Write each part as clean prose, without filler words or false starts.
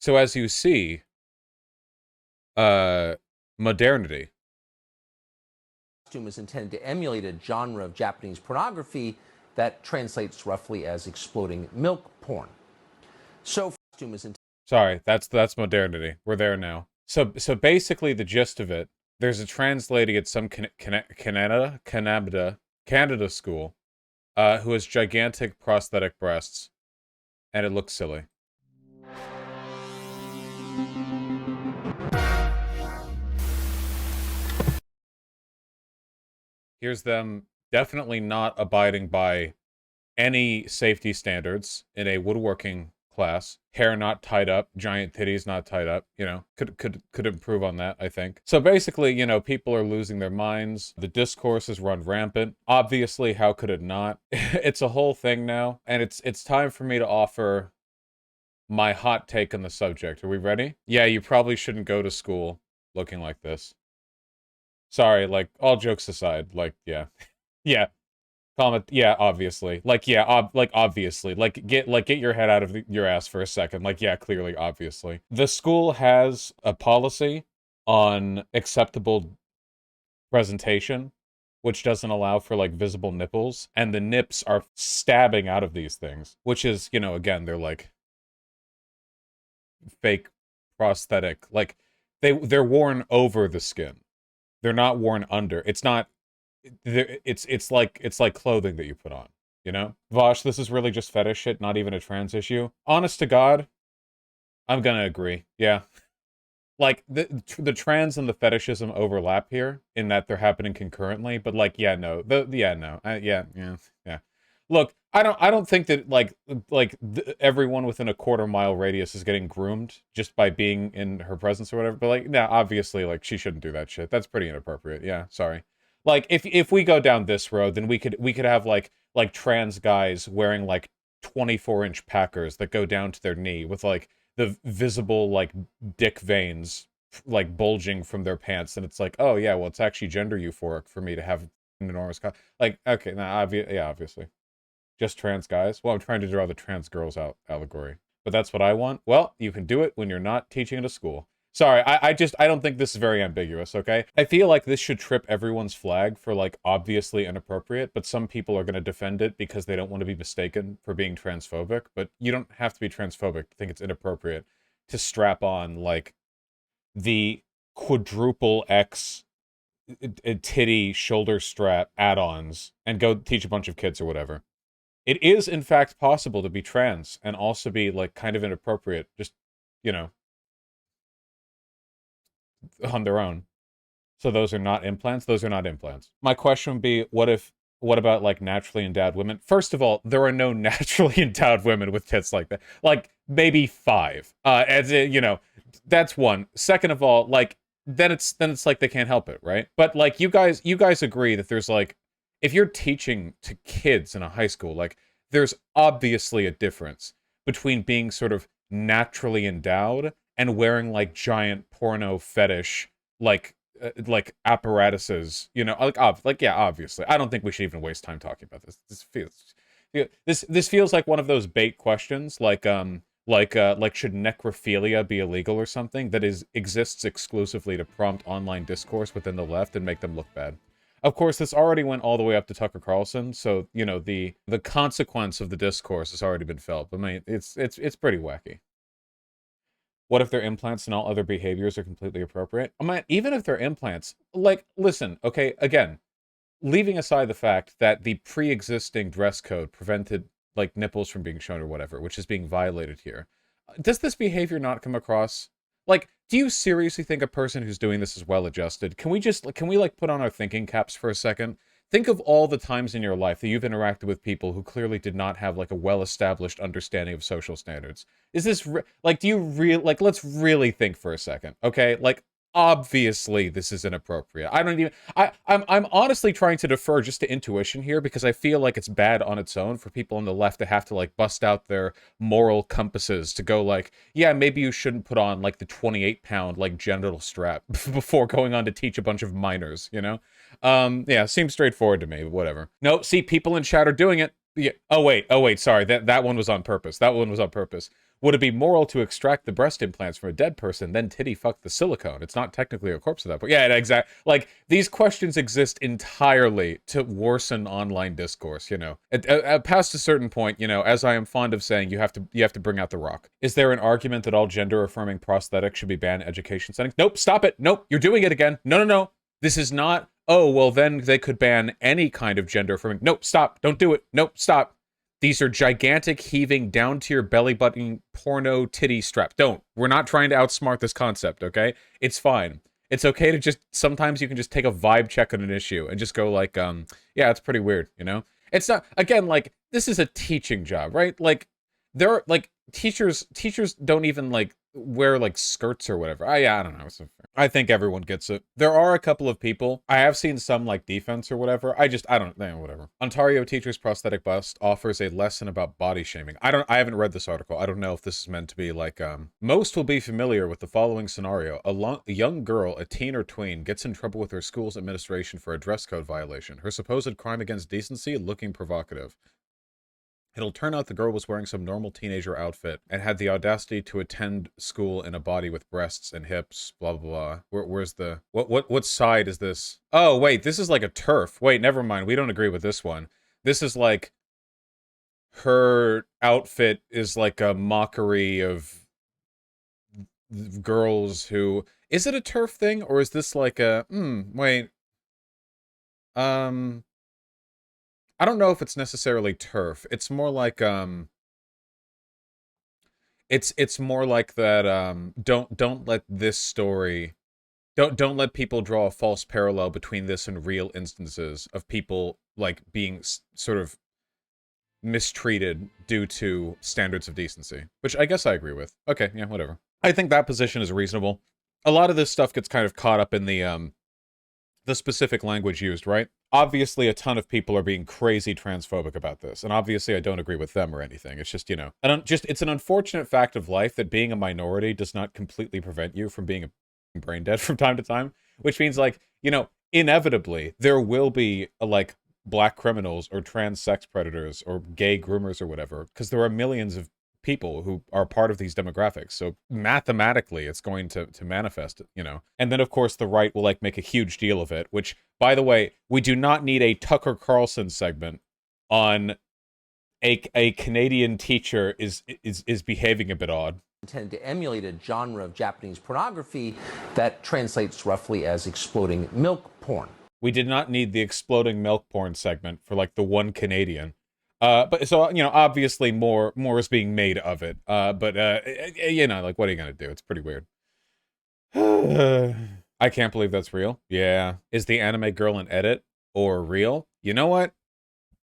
So as you see, modernity. Costume is intended to emulate a genre of Japanese pornography that translates roughly as exploding milk porn. So costume is intended. Sorry, that's modernity. We're there now. So basically the gist of it, there's a trans lady at some Canada school, who has gigantic prosthetic breasts, and it looks silly. Here's them definitely not abiding by any safety standards in a woodworking class. Hair not tied up, giant titties not tied up, you know, could improve on that, I think. So basically, you know, people are losing their minds. The discourse has run rampant. Obviously, how could it not? It's a whole thing now, and it's time for me to offer my hot take on the subject. Are we ready? Yeah, you probably shouldn't go to school looking like this. Sorry, like, all jokes aside, like, yeah. Yeah, comment, yeah, obviously. Like, yeah, obviously. Like, get your head out of your ass for a second. Like, yeah, clearly, obviously. The school has a policy on acceptable presentation, which doesn't allow for, like, visible nipples, and the nips are stabbing out of these things, which is, you know, again, they're, like, fake prosthetic. Like, they're worn over the skin. They're not worn under. It's not it's like clothing that you put on, you know? Vaush, this is really just fetish shit, not even a trans issue. Honest to God, I'm gonna agree. Yeah. Like, the trans and the fetishism overlap here in that they're happening concurrently, but like, yeah, no. Yeah, no. Yeah. Look, I don't think that everyone within a quarter mile radius is getting groomed just by being in her presence or whatever, but like, nah, obviously, like, she shouldn't do that shit. That's pretty inappropriate. Yeah, sorry. Like, if we go down this road, then we could have like trans guys wearing like 24-inch Packers that go down to their knee with like the visible like dick veins like bulging from their pants, and it's like, oh yeah, well, it's actually gender euphoric for me to have an enormous like, okay, nah, yeah, obviously. Just trans guys? Well, I'm trying to draw the trans girls out allegory. But that's what I want? Well, you can do it when you're not teaching at a school. Sorry, I don't think this is very ambiguous, okay? I feel like this should trip everyone's flag for, like, obviously inappropriate, but some people are going to defend it because they don't want to be mistaken for being transphobic, but you don't have to be transphobic to think it's inappropriate to strap on, like, the quadruple X titty shoulder strap add-ons and go teach a bunch of kids or whatever. It is, in fact, possible to be trans and also be, like, kind of inappropriate, just, you know, on their own. So those are not implants? Those are not implants. My question would be, what about, like, naturally endowed women? First of all, there are no naturally endowed women with tits like that. Like, maybe 5. As it, you know, that's one. Second of all, like, then it's like they can't help it, right? But, like, you guys agree that there's, like, if you're teaching to kids in a high school, like, there's obviously a difference between being sort of naturally endowed and wearing, like, giant porno fetish, like apparatuses, you know, like, yeah, obviously. I don't think we should even waste time talking about this. This feels like one of those bait questions, like should necrophilia be illegal or something that exists exclusively to prompt online discourse within the left and make them look bad. Of course, this already went all the way up to Tucker Carlson, so, you know, the consequence of the discourse has already been felt. I mean, it's pretty wacky. What if their implants and all other behaviors are completely appropriate? I mean, even if they're implants, like, listen, okay, again, leaving aside the fact that the pre-existing dress code prevented, like, nipples from being shown or whatever, which is being violated here, does this behavior not come across? Like, do you seriously think a person who's doing this is well-adjusted? Can we, like, put on our thinking caps for a second? Think of all the times in your life that you've interacted with people who clearly did not have, like, a well-established understanding of social standards. Is this, like, do you like, let's really think for a second, okay? Like, obviously this is inappropriate. I don't even, I'm honestly trying to defer just to intuition here because I feel like it's bad on its own for people on the left to have to, like, bust out their moral compasses to go, like, yeah, maybe you shouldn't put on, like, the 28-pound, like, genital strap before going on to teach a bunch of minors, you know? Yeah, seems straightforward to me, but whatever. No, see, people in chat are doing it. Yeah. Oh wait, sorry. That one was on purpose. That one was on purpose. Would it be moral to extract the breast implants from a dead person, then titty fuck the silicone? It's not technically a corpse at that point. Yeah, exactly. Like, these questions exist entirely to worsen online discourse, you know. Past a certain point, you know, as I am fond of saying, you have to bring out the rock. Is there an argument that all gender-affirming prosthetics should be banned in education settings? Nope, stop it. Nope, you're doing it again. No, no, no. This is not, oh, well, then they could ban any kind of gender-affirming. Nope, stop. Don't do it. Nope, stop. These are gigantic, heaving, down to your belly button porno titty strap. Don't. We're not trying to outsmart this concept, okay? It's fine. It's okay to just, sometimes you can just take a vibe check on an issue and just go like, yeah, it's pretty weird, you know? It's not, again, like, this is a teaching job, right? Like, there are, like, teachers don't even, like, wear, like, skirts or whatever. Yeah, I don't know. I think everyone gets it. There are a couple of people. I have seen some, like, defense or whatever. I don't, whatever. Ontario teacher's prosthetic bust offers a lesson about body shaming. I haven't read this article. I don't know if this is meant to be, like, most will be familiar with the following scenario. A young girl, a teen or tween, gets in trouble with her school's administration for a dress code violation. Her supposed crime against decency, looking provocative. It'll turn out the girl was wearing some normal teenager outfit and had the audacity to attend school in a body with breasts and hips, blah, blah, blah. Where's the... What side is this? Oh, wait, this is like a turf. Wait, never mind. We don't agree with this one. This is like... Her outfit is like a mockery of girls who... Is it a turf thing? Or is this like a... wait. I don't know if it's necessarily turf. It's more like it's more like that don't let this story don't let people draw a false parallel between this and real instances of people like being sort of mistreated due to standards of decency, which I guess I agree with. Okay, yeah, whatever. I think that position is reasonable. A lot of this stuff gets kind of caught up in the specific language used, right? Obviously, a ton of people are being crazy transphobic about this, and obviously I don't agree with them or anything. It's just, you know, it's an unfortunate fact of life that being a minority does not completely prevent you from being a brain dead from time to time, which means, like, you know, inevitably, there will be, like, black criminals or trans sex predators or gay groomers or whatever, because there are millions of people who are part of these demographics. So mathematically, it's going to manifest, you know. And then, of course, the right will, like, make a huge deal of it, which, by the way, we do not need a Tucker Carlson segment on a Canadian teacher is behaving a bit odd. Intended to emulate a genre of Japanese pornography that translates roughly as exploding milk porn. We did not need the exploding milk porn segment for, like, the one Canadian. But so, you know, obviously more is being made of it. You know, like, what are you gonna do? It's pretty weird. I can't believe that's real. Yeah. Is the anime girl an edit or real? You know what?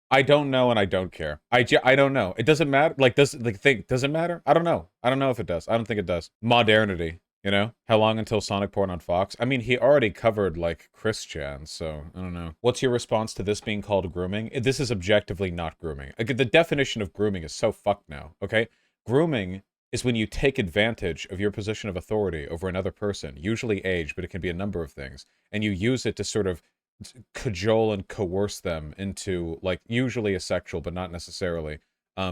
I don't know and I don't care. I don't know. It doesn't matter. Like, does it matter? I don't know. I don't know if it does. I don't think it does. Modernity. You know? How long until Sonic porn on Fox? I mean, he already covered, like, Christian, so I don't know. What's your response to this being called grooming? This is objectively not grooming. The definition of grooming is so fucked now, okay? Grooming is when you take advantage of your position of authority over another person, usually age, but it can be a number of things, and you use it to sort of cajole and coerce them into, like, usually a sexual, but not necessarily,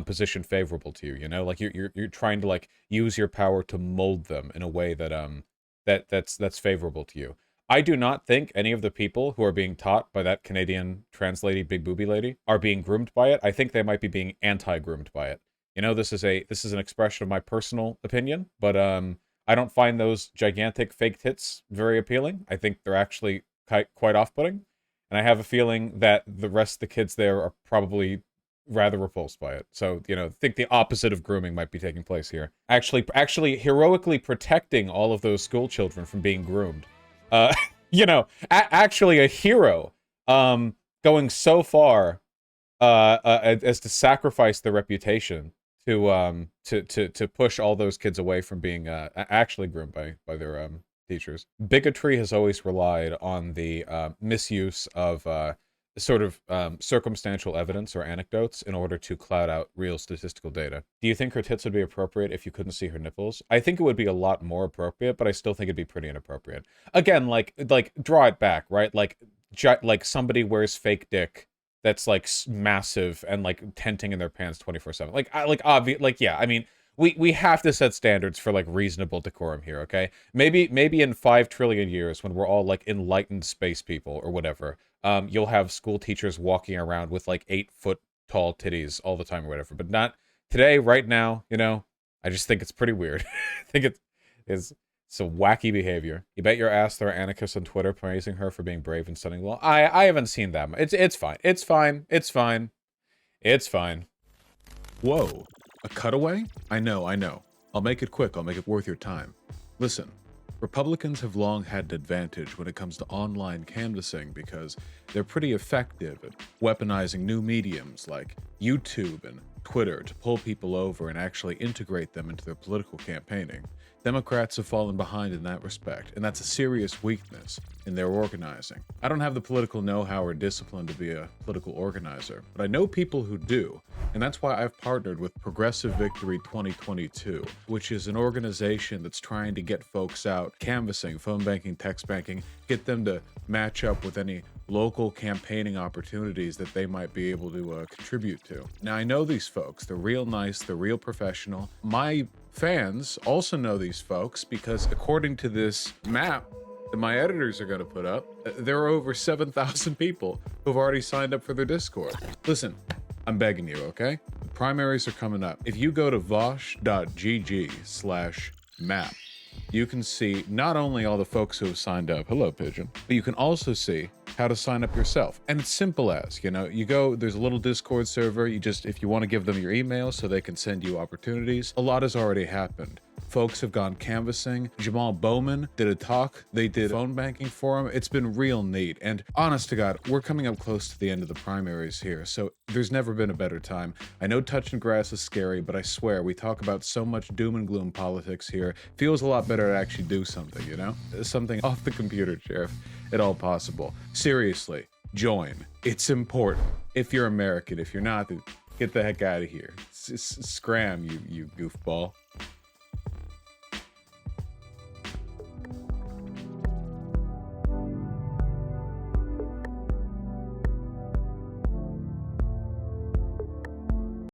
position favorable to you, you know? Like, you're trying to, like, use your power to mold them in a way that, that's favorable to you. I do not think any of the people who are being taught by that Canadian trans lady, big booby lady, are being groomed by it. I think they might be being anti-groomed by it. You know, this is an expression of my personal opinion, but, I don't find those gigantic fake tits very appealing. I think they're actually quite off-putting, and I have a feeling that the rest of the kids there are probably rather repulsed by it. So, you know, think the opposite of grooming might be taking place here. Actually heroically protecting all of those school children from being groomed. You know, actually a hero, going so far, as to sacrifice their reputation to push all those kids away from being, actually groomed by their, teachers. Bigotry has always relied on the, misuse of, sort of circumstantial evidence or anecdotes in order to cloud out real statistical data. Do you think her tits would be appropriate if you couldn't see her nipples? I think it would be a lot more appropriate, but I still think it'd be pretty inappropriate. Again, like draw it back, right? Like somebody wears fake dick that's, like, massive and, like, tenting in their pants 24/7. Yeah, I mean, we have to set standards for like reasonable decorum here, okay? Maybe in 5 trillion years when we're all like enlightened space people or whatever, you'll have school teachers walking around with like 8 foot tall titties all the time or whatever, but not today, right now, you know. I just think it's pretty weird. I think it is some wacky behavior. You bet your ass there are anarchists on Twitter praising her for being brave and stunning. Well, I haven't seen that. It's fine. It's fine. It's fine. It's fine. Whoa, a cutaway? I know. I'll make it quick, I'll make it worth your time. Listen, Republicans have long had an advantage when it comes to online canvassing because they're pretty effective at weaponizing new mediums like YouTube and Twitter to pull people over and actually integrate them into their political campaigning. Democrats have fallen behind in that respect, and that's a serious weakness in their organizing. I don't have the political know-how or discipline to be a political organizer, but I know people who do, and that's why I've partnered with Progressive Victory 2022, which is an organization that's trying to get folks out canvassing, phone banking, text banking, get them to match up with any local campaigning opportunities that they might be able to contribute to. Now, I know these folks. They're real nice. They're real professional. My fans also know these folks because according to this map that my editors are going to put up, there are over 7,000 people who've already signed up for their Discord. Listen, I'm begging you, okay? The primaries are coming up. If you go to vaush.gg/map, you can see not only all the folks who have signed up, hello pigeon, but you can also see how to sign up yourself. And it's simple as, you know, you go, there's a little Discord server, if you want to give them your email so they can send you opportunities, a lot has already happened. Folks have gone canvassing. Jamal Bowman did a talk. They did phone banking for him. It's been real neat. And honest to God, we're coming up close to the end of the primaries here, so there's never been a better time. I know touching grass is scary, but I swear we talk about so much doom and gloom politics here. Feels a lot better to actually do something, you know? Something off the computer, Sheriff, at all possible. Seriously, join. It's important. If you're American, if you're not, then get the heck out of here. Scram, you goofball.